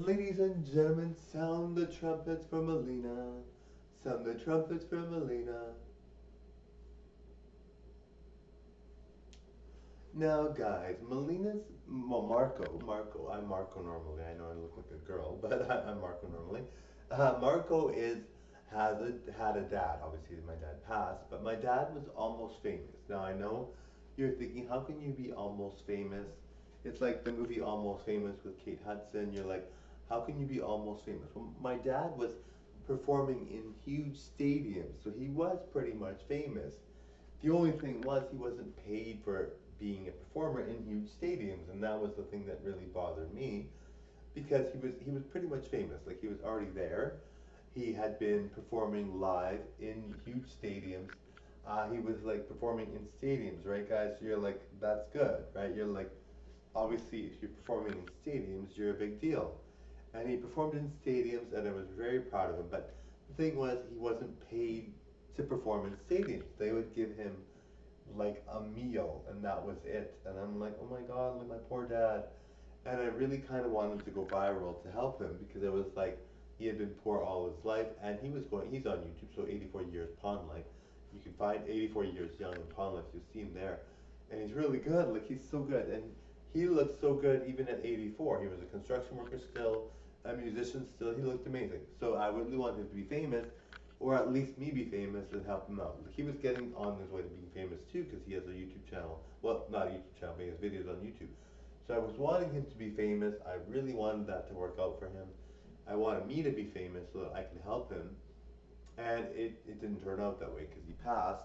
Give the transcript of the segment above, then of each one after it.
Ladies and gentlemen, sound the trumpets for Melina. Sound the trumpets for Melina. Now, guys, I'm Marco normally. I know I look like a girl, but I'm Marco normally. Marco had a dad. Obviously, my dad passed, but my dad was almost famous. Now, I know you're thinking, how can you be almost famous? It's like the movie Almost Famous with Kate Hudson. You're like, how can you be almost famous? Well, my dad was performing in huge stadiums, so he was pretty much famous. The only thing was he wasn't paid for being a performer in huge stadiums, and that was the thing that really bothered me because he was pretty much famous. Like he was already there. He had been performing live in huge stadiums. He was like performing in stadiums, right, guys? So you're like, that's good, right? You're like, obviously, if you're performing in stadiums, you're a big deal. And he performed in stadiums, and I was very proud of him. But the thing was, he wasn't paid to perform in stadiums. They would give him like a meal, and that was it. And I'm like, oh my God, like my poor dad. And I really kind of wanted to go viral to help him because it was like he had been poor all his life, and he's on YouTube, so 84 Years Pond Life. You can find 84 Years Young in Pond Life, you'll see him there. And he's really good, like he's so good. And he looked so good even at 84. He was a construction worker still, a musician still, he looked amazing. So I really wanted him to be famous, or at least me be famous and help him out. He was getting on his way to being famous too because he has a YouTube channel. Well, not a YouTube channel, but he has videos on YouTube. So I was wanting him to be famous. I really wanted that to work out for him. I wanted me to be famous so that I could help him. And it didn't turn out that way because he passed.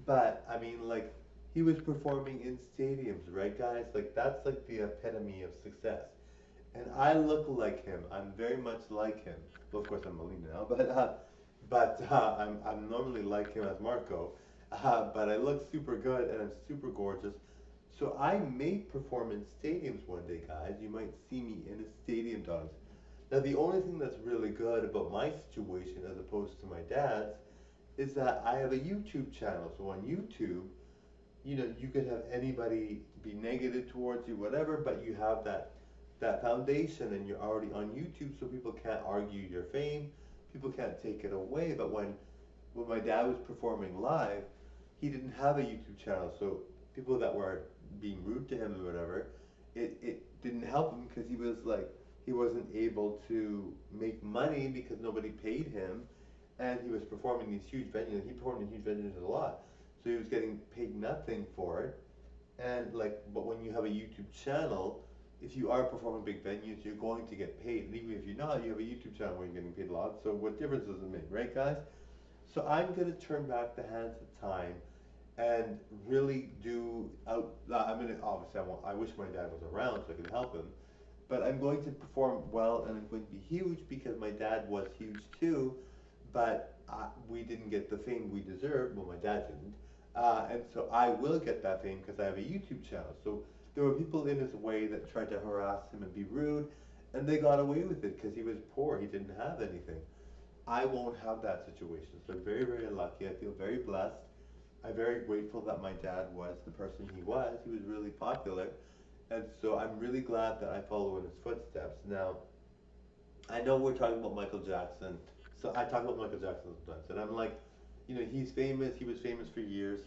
But I mean, like, he was performing in stadiums, right, guys? Like, that's like the epitome of success. And I look like him. I'm very much like him. Well, of course, I'm Melina now, but I'm normally like him as Marco. But I look super good and I'm super gorgeous. So I may perform in stadiums one day, guys. You might see me in a stadium dance. Now, the only thing that's really good about my situation as opposed to my dad's is that I have a YouTube channel. So on YouTube, you could have anybody be negative towards you, whatever, but you have that foundation and you're already on YouTube, so people can't argue your fame, people can't take it away. But when my dad was performing live, he didn't have a YouTube channel, so people that were being rude to him or whatever, it didn't help him because he wasn't able to make money because nobody paid him, and he was performing these huge venues. He performed in huge venues a lot, so he was getting paid nothing for it. And like, but when you have a YouTube channel, if you are performing big venues, you're going to get paid. And even if you're not, you have a YouTube channel where you're getting paid a lot. So what difference does it make, right, guys? So I'm gonna turn back the hands of time and really do out. I'm gonna obviously I wish my dad was around so I could help him, but I'm going to perform well and I'm going to be huge because my dad was huge too, but we didn't get the fame we deserved. Well, my dad didn't, and so I will get that fame because I have a YouTube channel. So there were people in his way that tried to harass him and be rude, and they got away with it because he was poor. He didn't have anything. I won't have that situation. So I'm very, very lucky. I feel very blessed. I'm very grateful that my dad was the person he was. He was really popular. And so I'm really glad that I follow in his footsteps. Now, I know we're talking about Michael Jackson. So I talk about Michael Jackson sometimes. And I'm like, he's famous. He was famous for years.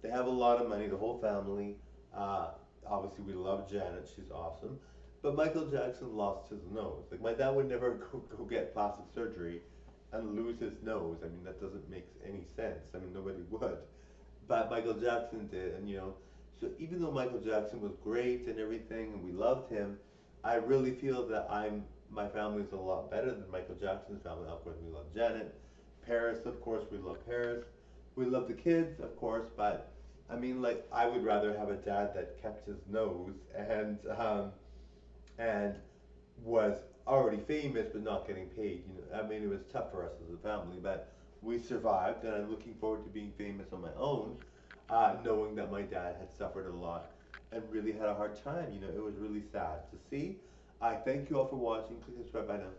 They have a lot of money, the whole family. Uh, Obviously, we love Janet. She's awesome. But Michael Jackson lost his nose. Like, my dad would never go get plastic surgery and lose his nose. I mean, that doesn't make any sense. I mean, nobody would. But Michael Jackson did, and so even though Michael Jackson was great and everything, and we loved him, I really feel that my family's a lot better than Michael Jackson's family. Of course, we love Janet, Paris. Of course, we love Paris. We love the kids, of course, but I mean, like, I would rather have a dad that kept his nose and was already famous but not getting paid. I mean, it was tough for us as a family, but we survived, and I'm looking forward to being famous on my own, knowing that my dad had suffered a lot and really had a hard time. It was really sad to see. I thank you all for watching. Please subscribe by now.